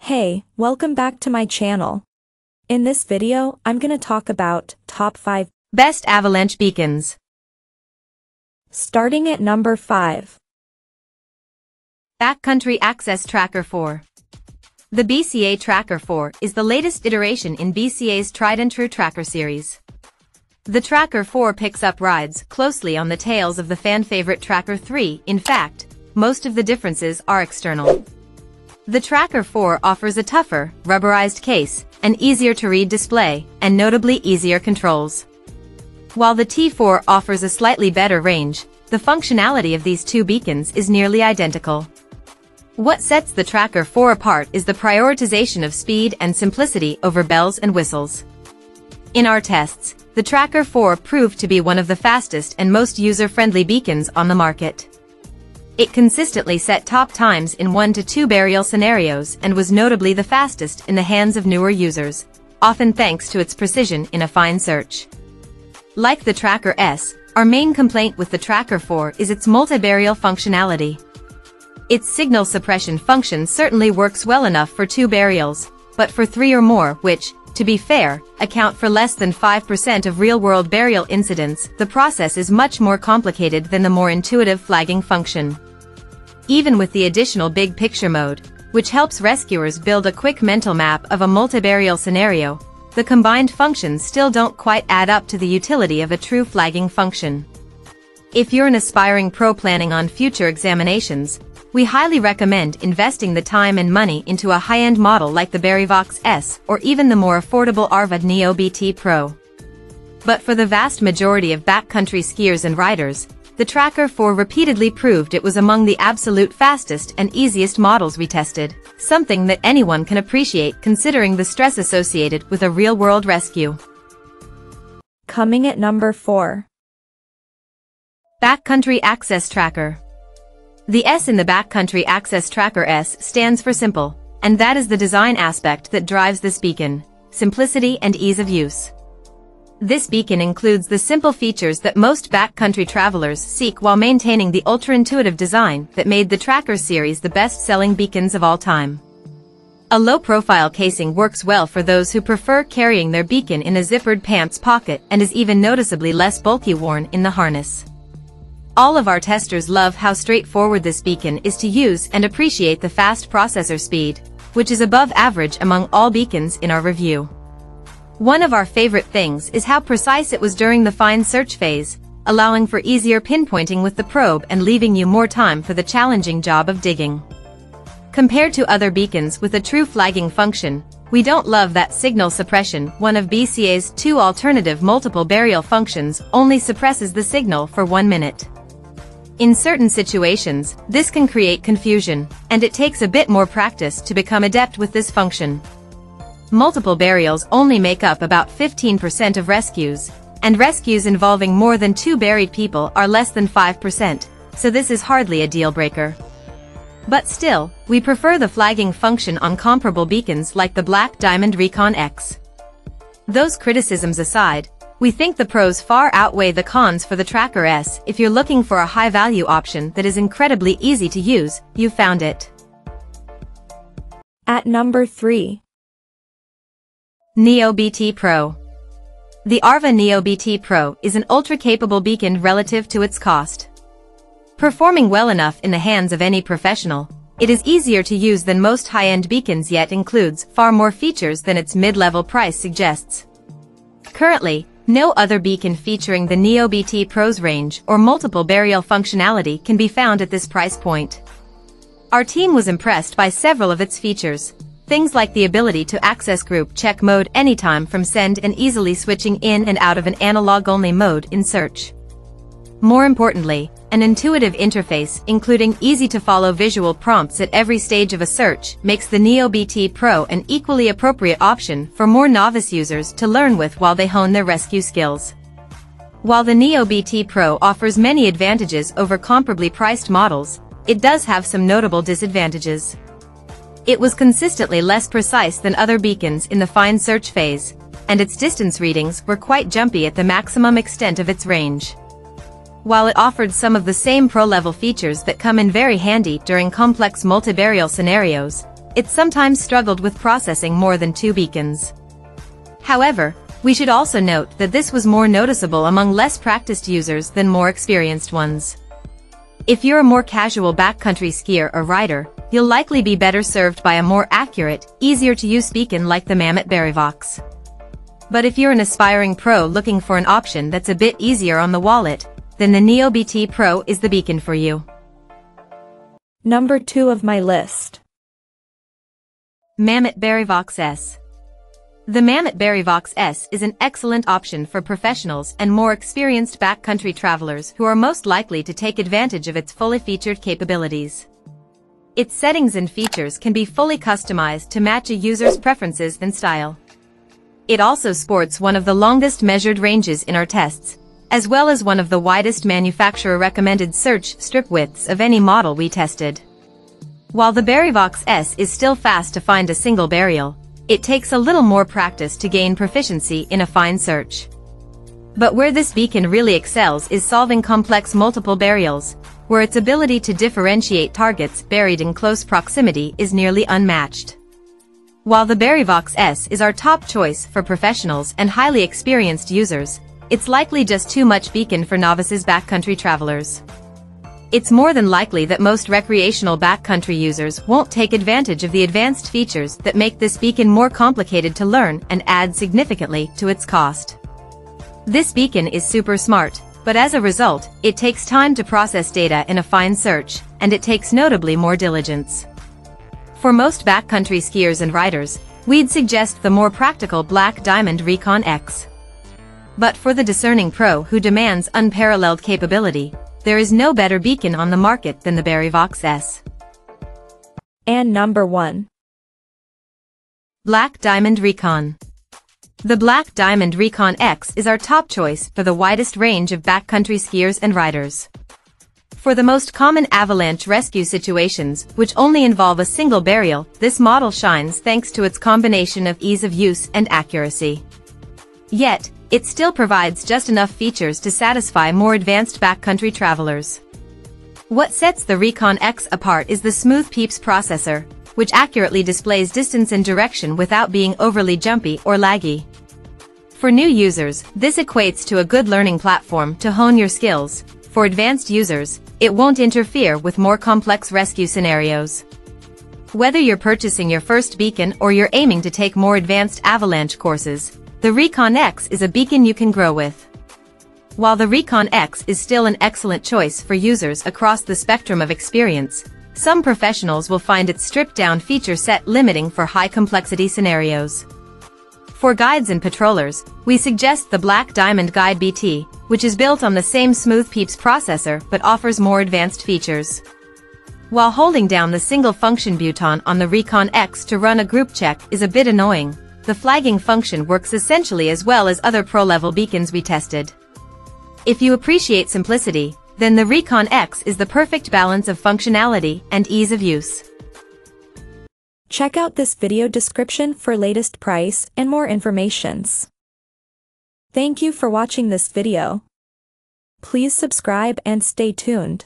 Hey, welcome back to my channel. In this video, I'm gonna talk about top 5 best avalanche beacons. Starting at number 5. Backcountry Access Tracker 4. The BCA Tracker 4 is the latest iteration in BCA's tried and true tracker series. The Tracker 4 picks up rides closely on the tails of the fan-favorite Tracker 3. In fact, most of the differences are external. The Tracker 4 offers a tougher, rubberized case, an easier-to-read display, and notably easier controls. While the T4 offers a slightly better range, the functionality of these two beacons is nearly identical. What sets the Tracker 4 apart is the prioritization of speed and simplicity over bells and whistles. In our tests, the Tracker 4 proved to be one of the fastest and most user-friendly beacons on the market. It consistently set top times in 1 to 2 burial scenarios and was notably the fastest in the hands of newer users, often thanks to its precision in a fine search. Like the Tracker S, our main complaint with the Tracker 4 is its multi-burial functionality. Its signal suppression function certainly works well enough for 2 burials, but for 3 or more, which, to be fair, account for less than 5% of real-world burial incidents, the process is much more complicated than the more intuitive flagging function. Even with the additional big picture mode, which helps rescuers build a quick mental map of a multi-burial scenario, the combined functions still don't quite add up to the utility of a true flagging function. If you're an aspiring pro planning on future examinations, we highly recommend investing the time and money into a high-end model like the Barryvox S or even the more affordable Arva Neo BT Pro. But for the vast majority of backcountry skiers and riders, the Tracker 4 repeatedly proved it was among the absolute fastest and easiest models we tested, something that anyone can appreciate considering the stress associated with a real-world rescue. Coming at number 4. Backcountry Access Tracker. The S in the Backcountry Access Tracker S stands for simple, and that is the design aspect that drives this beacon: simplicity and ease of use. This beacon includes the simple features that most backcountry travelers seek while maintaining the ultra-intuitive design that made the Tracker series the best-selling beacons of all time. A low-profile casing works well for those who prefer carrying their beacon in a zippered pants pocket and is even noticeably less bulky worn in the harness. All of our testers love how straightforward this beacon is to use and appreciate the fast processor speed, which is above average among all beacons in our review. One of our favorite things is how precise it was during the fine search phase, allowing for easier pinpointing with the probe and leaving you more time for the challenging job of digging. Compared to other beacons with a true flagging function, we don't love that signal suppression. One of BCA's 2 alternative multiple burial functions only suppresses the signal for 1 minute. In certain situations, this can create confusion, and it takes a bit more practice to become adept with this function. Multiple burials only make up about 15% of rescues, and rescues involving more than 2 buried people are less than 5%, so this is hardly a deal-breaker. But still, we prefer the flagging function on comparable beacons like the Black Diamond Recon X. Those criticisms aside, we think the pros far outweigh the cons for the Tracker S. If you're looking for a high-value option that is incredibly easy to use, you found it. At number 3. Neo BT Pro. The Arva Neo BT Pro is an ultra-capable beacon relative to its cost. Performing well enough in the hands of any professional, it is easier to use than most high-end beacons yet includes far more features than its mid-level price suggests. Currently, no other beacon featuring the Neo BT Pro's range or multiple burial functionality can be found at this price point. Our team was impressed by several of its features. Things like the ability to access group check mode anytime from send and easily switching in and out of an analog-only mode in search. More importantly, an intuitive interface including easy-to-follow visual prompts at every stage of a search makes the Neo BT Pro an equally appropriate option for more novice users to learn with while they hone their rescue skills. While the Neo BT Pro offers many advantages over comparably priced models, it does have some notable disadvantages. It was consistently less precise than other beacons in the fine search phase, and its distance readings were quite jumpy at the maximum extent of its range. While it offered some of the same pro-level features that come in very handy during complex multi-burial scenarios, it sometimes struggled with processing more than 2 beacons. However, we should also note that this was more noticeable among less practiced users than more experienced ones. If you're a more casual backcountry skier or rider, you'll likely be better served by a more accurate, easier-to-use beacon like the Mammut Barryvox. But if you're an aspiring pro looking for an option that's a bit easier on the wallet, then the Neo BT Pro is the beacon for you. Number 2 of my list. Mammut Barryvox S. The Mammut Barryvox S is an excellent option for professionals and more experienced backcountry travelers who are most likely to take advantage of its fully featured capabilities. Its settings and features can be fully customized to match a user's preferences and style. It also sports one of the longest measured ranges in our tests, as well as one of the widest manufacturer-recommended surge strip widths of any model we tested. While the Barryvox S is still fast to find a single burial, it takes a little more practice to gain proficiency in a fine search. But where this beacon really excels is solving complex multiple burials, where its ability to differentiate targets buried in close proximity is nearly unmatched. While the Barryvox S is our top choice for professionals and highly experienced users, it's likely just too much beacon for novices backcountry travelers. It's more than likely that most recreational backcountry users won't take advantage of the advanced features that make this beacon more complicated to learn and add significantly to its cost. This beacon is super smart, but as a result, it takes time to process data in a fine search, and it takes notably more diligence. For most backcountry skiers and riders, we'd suggest the more practical Black Diamond Recon X. But for the discerning pro who demands unparalleled capability, there is no better beacon on the market than the Barryvox S. And number 1. Black Diamond Recon. The Black Diamond Recon X is our top choice for the widest range of backcountry skiers and riders. For the most common avalanche rescue situations, which only involve a single burial, this model shines thanks to its combination of ease of use and accuracy. Yet, it still provides just enough features to satisfy more advanced backcountry travelers. What sets the Recon X apart is the Smooth Peeps processor, which accurately displays distance and direction without being overly jumpy or laggy. For new users, this equates to a good learning platform to hone your skills. For advanced users, it won't interfere with more complex rescue scenarios. Whether you're purchasing your first beacon or you're aiming to take more advanced avalanche courses, the Recon X is a beacon you can grow with. While the Recon X is still an excellent choice for users across the spectrum of experience, some professionals will find its stripped-down feature set limiting for high-complexity scenarios. For guides and patrollers, we suggest the Black Diamond Guide BT, which is built on the same Smooth Peeps processor but offers more advanced features. While holding down the single-function button on the Recon X to run a group check is a bit annoying, the flagging function works essentially as well as other pro-level beacons we tested. If you appreciate simplicity, then the Recon X is the perfect balance of functionality and ease of use. Check out this video description for latest price and more informations. Thank you for watching this video. Please subscribe and stay tuned.